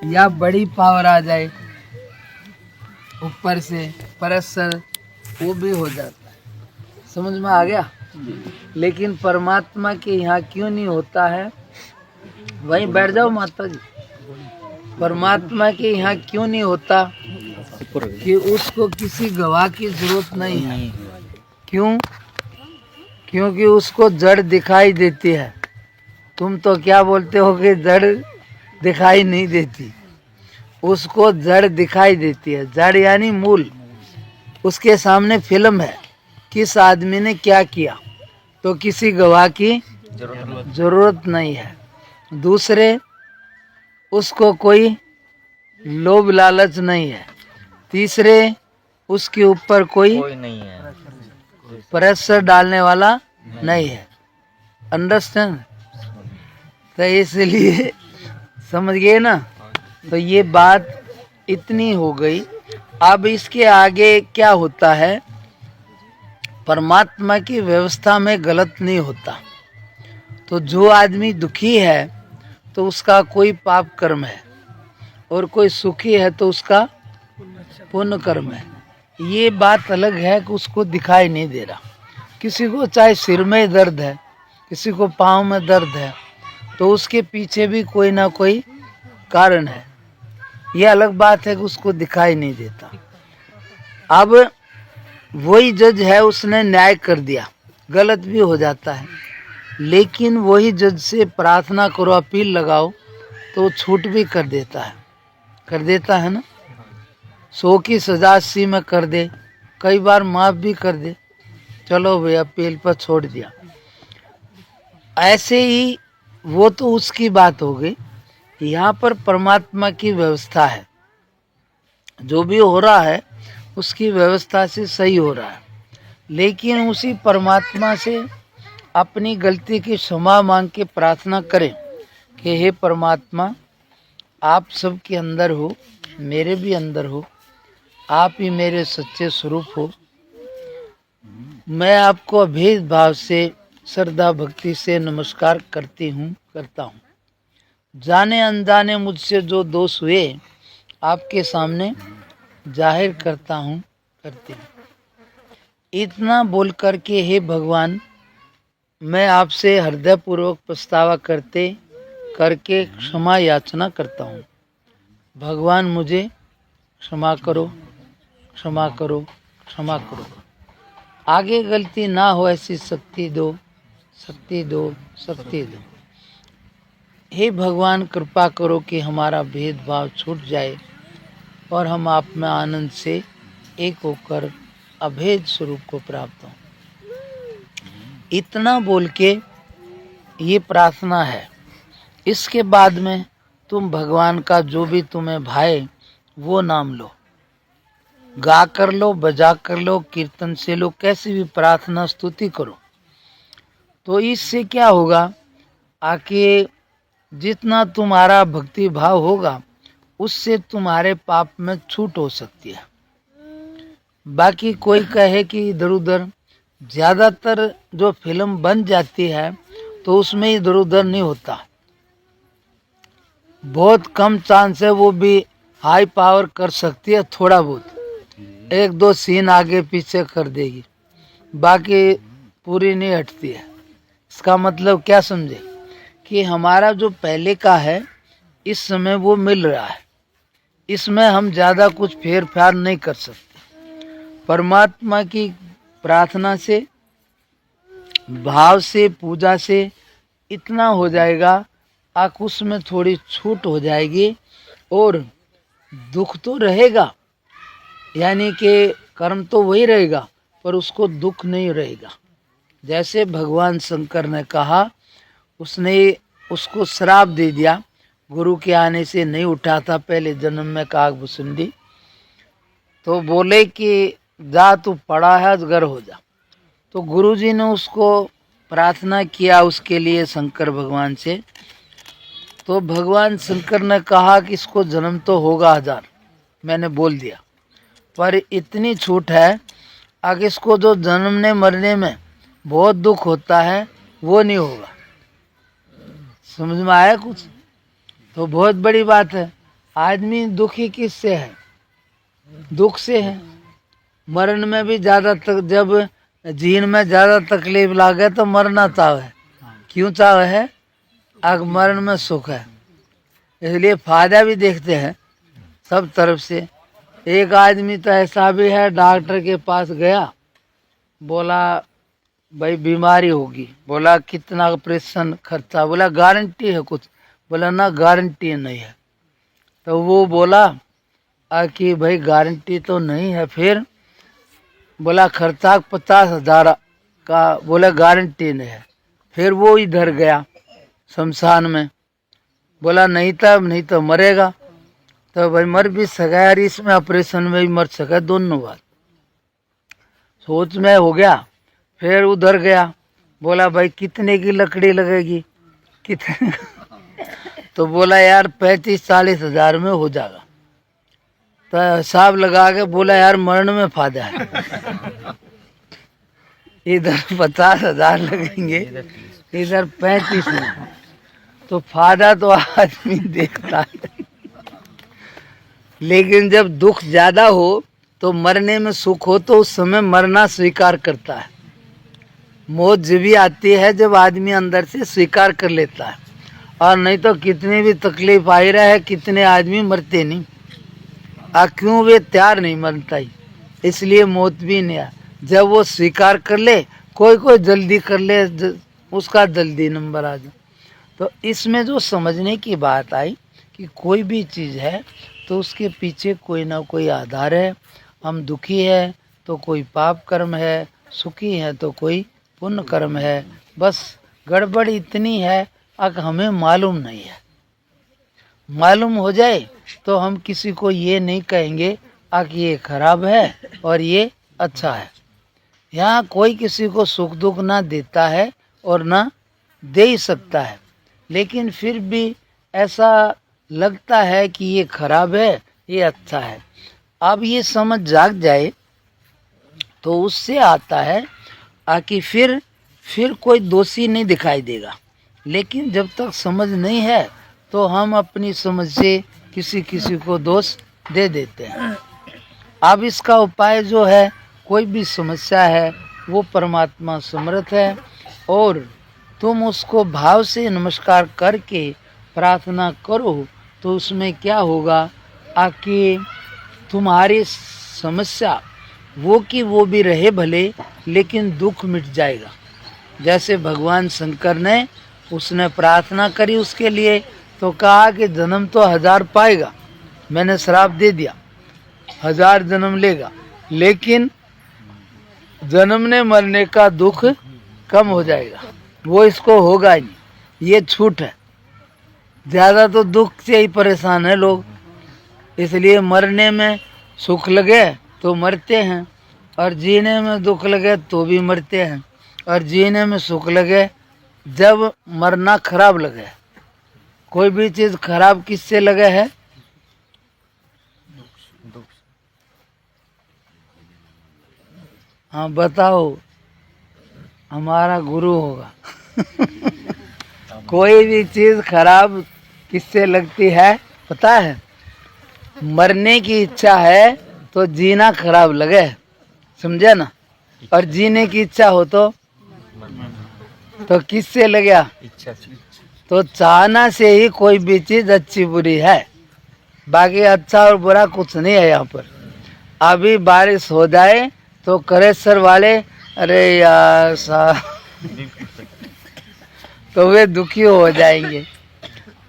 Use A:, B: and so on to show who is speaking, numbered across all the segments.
A: या बड़ी पावर आ जाए ऊपर से प्रेशर, वो भी हो जाता है। समझ में आ गया? लेकिन परमात्मा के यहाँ क्यों नहीं होता है? वहीं बैठ जाओ माता जी। परमात्मा के यहाँ क्यों नहीं होता? कि उसको किसी गवाह की जरूरत नहीं है। क्यों? क्योंकि उसको जड़ दिखाई देती है। तुम तो क्या बोलते हो कि जड़ दिखाई नहीं देती, उसको जड़ दिखाई देती है। जड़ यानी मूल। उसके सामने फिल्म है, किस आदमी ने क्या किया, तो किसी गवाह की जरूरत नहीं है। दूसरे, उसको कोई लोभ लालच नहीं है। तीसरे, उसके ऊपर कोई
B: नहीं है,
A: प्रेशर डालने वाला नहीं है। अंडरस्टैंड? तो इसलिए समझ गए ना? तो ये बात इतनी हो गई। अब इसके आगे क्या होता है? परमात्मा की व्यवस्था में गलत नहीं होता। तो जो आदमी दुखी है तो उसका कोई पाप कर्म है, और कोई सुखी है तो उसका पुण्य कर्म है। ये बात अलग है कि उसको दिखाई नहीं दे रहा। किसी को चाहे सिर में दर्द है, किसी को पाँव में दर्द है, तो उसके पीछे भी कोई ना कोई कारण है। ये अलग बात है कि उसको दिखाई नहीं देता। अब वही जज है, उसने न्याय कर दिया, गलत भी हो जाता है, लेकिन वही जज से प्रार्थना करो, अपील लगाओ, तो वो छूट भी कर देता है ना। 100 की सजा 80 में कर दे, कई बार माफ भी कर दे। चलो भाई, अपील पर छोड़ दिया। ऐसे ही वो तो उसकी बात हो गई। यहाँ पर परमात्मा की व्यवस्था है, जो भी हो रहा है उसकी व्यवस्था से सही हो रहा है। लेकिन उसी परमात्मा से अपनी गलती की क्षमा मांग के प्रार्थना करें कि हे परमात्मा, आप सबके अंदर हो, मेरे भी अंदर हो, आप ही मेरे सच्चे स्वरूप हो। मैं आपको अभेद भाव से, श्रद्धा भक्ति से नमस्कार करता हूँ। जाने अनजाने मुझसे जो दोष हुए आपके सामने जाहिर करती हूँ। इतना बोल करके हे भगवान, मैं आपसे हृदय पूर्वक पछतावा करके क्षमा याचना करता हूँ। भगवान मुझे क्षमा करो, क्षमा करो, क्षमा करो। आगे गलती ना हो ऐसी शक्ति दो, शक्ति दो, शक्ति दो। हे भगवान, कृपा करो कि हमारा भेदभाव छूट जाए और हम आप में आनंद से एक होकर अभेद स्वरूप को प्राप्त हो। इतना बोल के ये प्रार्थना है। इसके बाद में तुम भगवान का जो भी तुम्हें भाए वो नाम लो, गा कर लो, बजा कर लो, कीर्तन से लो, कैसी भी प्रार्थना स्तुति करो। तो इससे क्या होगा? आके जितना तुम्हारा भक्ति भाव होगा उससे तुम्हारे पाप में छूट हो सकती है। बाकी कोई कहे कि इधर उधर, ज़्यादातर जो फिल्म बन जाती है तो उसमें इधर उधर नहीं होता। बहुत कम चांस है, वो भी हाई पावर कर सकती है, थोड़ा बहुत, एक दो सीन आगे पीछे कर देगी, बाकी पूरी नहीं हटती है। इसका मतलब क्या समझे? कि हमारा जो पहले का है इस समय वो मिल रहा है, इसमें हम ज़्यादा कुछ फेर फार नहीं कर सकते। परमात्मा की प्रार्थना से, भाव से, पूजा से इतना हो जाएगा, आँख उसमें थोड़ी छूट हो जाएगी। और दुख तो रहेगा, यानी कि कर्म तो वही रहेगा, पर उसको दुख नहीं रहेगा। जैसे भगवान शंकर ने कहा, उसने उसको श्राप दे दिया, गुरु के आने से नहीं उठा था पहले जन्म में कागभूषुंडी, तो बोले कि जा तू पड़ा है, अजगर हो जा। तो गुरुजी ने उसको प्रार्थना किया उसके लिए शंकर भगवान से। तो भगवान शंकर ने कहा कि इसको जन्म तो होगा 1000, मैंने बोल दिया, पर इतनी छूट है, आगे इसको जो जन्मने मरने में बहुत दुख होता है वो नहीं होगा। समझ में आया कुछ? तो बहुत बड़ी बात है। आदमी दुखी किससे है? दुख से है। मरण में भी ज्यादा जब जीन में ज्यादा तकलीफ लागे तो मरना चाहे। क्यों चाहे है? अग मरण में सुख है, इसलिए फायदा भी देखते हैं सब तरफ से। एक आदमी तो ऐसा भी है, डॉक्टर के पास गया, बोला भाई बीमारी होगी, बोला कितना ऑपरेशन खर्चा, बोला गारंटी है कुछ, बोला ना गारंटी नहीं है। तो वो बोला कि भाई गारंटी तो नहीं है, फिर बोला खर्चा 50,000 का, बोला गारंटी नहीं है। फिर वो इधर गया शमशान में, बोला नहीं तो मरेगा। तो भाई मर भी सका यार, इसमें ऑपरेशन में भी मर सका, दोनों बात सोच में हो गया। फिर उधर गया, बोला भाई कितने की लकड़ी लगेगी, कितने तो बोला यार 35-40 हजार में हो जाएगा। तो हिसाब लगा के बोला यार मरण में फायदा है, इधर 50,000 लगेंगे, इधर 35 में, तो फायदा तो आदमी देखता है। लेकिन जब दुख ज्यादा हो तो मरने में सुख हो तो उस समय मरना स्वीकार करता है। मौत जब भी आती है जब आदमी अंदर से स्वीकार कर लेता है, और नहीं तो कितनी भी तकलीफ आई रहे, कितने आदमी मरते नहीं। क्यों? वे तैयार नहीं मरता ही, इसलिए मौत भी नहीं आ। जब वो स्वीकार कर ले, कोई जल्दी कर ले, उसका जल्दी नंबर आ जाए। तो इसमें जो समझने की बात आई कि कोई भी चीज़ है तो उसके पीछे कोई ना कोई आधार है। हम दुखी है तो कोई पाप कर्म है, सुखी है तो कोई पुण्य कर्म है। बस गड़बड़ इतनी है कि हमें मालूम नहीं है। मालूम हो जाए तो हम किसी को ये नहीं कहेंगे कि ये खराब है और ये अच्छा है। यहाँ कोई किसी को सुख दुख ना देता है और ना दे ही सकता है, लेकिन फिर भी ऐसा लगता है कि ये खराब है, ये अच्छा है। अब ये समझ जाग जाए तो उससे आता है कि फिर कोई दोषी नहीं दिखाई देगा। लेकिन जब तक समझ नहीं है तो हम अपनी समझ से किसी को दोष दे देते हैं। अब इसका उपाय जो है, कोई भी समस्या है वो परमात्मा समर्थ है, और तुम उसको भाव से नमस्कार करके प्रार्थना करो तो उसमें क्या होगा कि तुम्हारी समस्या वो की वो भी रहे भले, लेकिन दुख मिट जाएगा। जैसे भगवान शंकर ने उसने प्रार्थना करी उसके लिए, तो कहा कि जन्म तो 1000 पाएगा, मैंने श्राप दे दिया 1000 जन्म लेगा, लेकिन जन्मने मरने का दुख कम हो जाएगा, वो इसको होगा ही नहीं। ये छूट है। ज़्यादा तो दुख से ही परेशान है लोग, इसलिए मरने में सुख लगे तो मरते हैं, और जीने में दुख लगे तो भी मरते हैं, और जीने में सुख लगे जब मरना खराब लगे। कोई भी चीज़ खराब किससे लगे है? हाँ बताओ, हमारा गुरु होगा। कोई भी चीज़ खराब किससे लगती है पता है? मरने की इच्छा है तो जीना खराब लगे, समझे ना? और जीने की इच्छा हो तो किससे लगे? इच्छा से। तो चाहना से ही कोई भी चीज़ अच्छी बुरी है, बाकी अच्छा और बुरा कुछ नहीं है यहाँ पर। अभी बारिश हो जाए तो करेसर वाले अरे यार तो वे दुखी हो जाएंगे,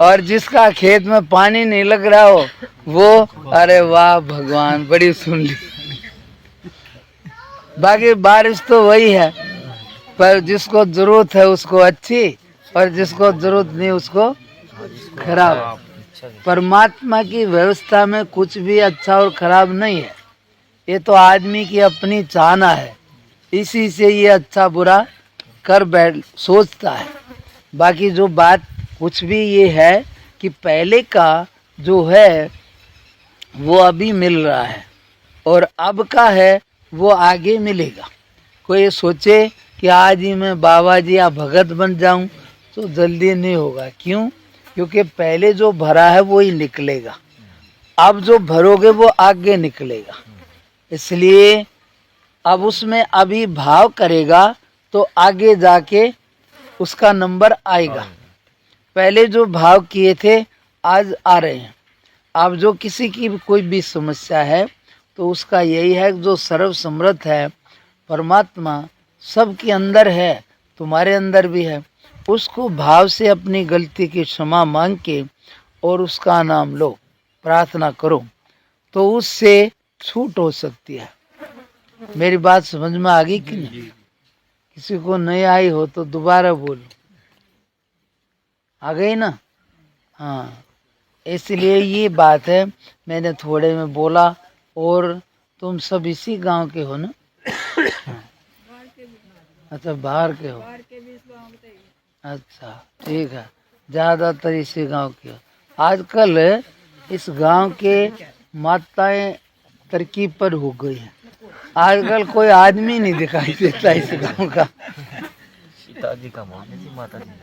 A: और जिसका खेत में पानी नहीं लग रहा हो वो अरे वाह भगवान बड़ी सुन ली। बाकी बारिश तो वही है, पर जिसको जरूरत है उसको अच्छी, और जिसको जरूरत नहीं उसको खराब। परमात्मा की व्यवस्था में कुछ भी अच्छा और खराब नहीं है, ये तो आदमी की अपनी चाहना है, इसी से ये अच्छा बुरा कर बैठ सोचता है। बाकी जो बात कुछ भी ये है कि पहले का जो है वो अभी मिल रहा है, और अब का है वो आगे मिलेगा। कोई ये सोचे कि आज ही मैं बाबा जी या भगत बन जाऊं तो जल्दी नहीं होगा। क्यों? क्योंकि पहले जो भरा है वो ही निकलेगा, अब जो भरोगे वो आगे निकलेगा। इसलिए अब उसमें अभी भाव करेगा तो आगे जाके उसका नंबर आएगा। पहले जो भाव किए थे आज आ रहे हैं। अब जो किसी की भी कोई भी समस्या है तो उसका यही है जो सर्व समर्थ है परमात्मा सबके अंदर है, तुम्हारे अंदर भी है। उसको भाव से अपनी गलती की क्षमा मांग के और उसका नाम लो, प्रार्थना करो तो उससे छूट हो सकती है। मेरी बात समझ में आ गई कि नहीं? किसी को नहीं आई हो तो दोबारा बोलो। आ गई ना? हाँ, इसलिए ये बात है, मैंने थोड़े में बोला। और तुम सब इसी गांव के हो ना? अच्छा, बाहर के हो। अच्छा, ठीक है, ज्यादातर इसी गांव के हो। आजकल इस गांव के माताएं तरक्की पर हो गई है। आजकल कोई आदमी नहीं दिखाई देता इस गांव का।
B: सीताजी का माता जी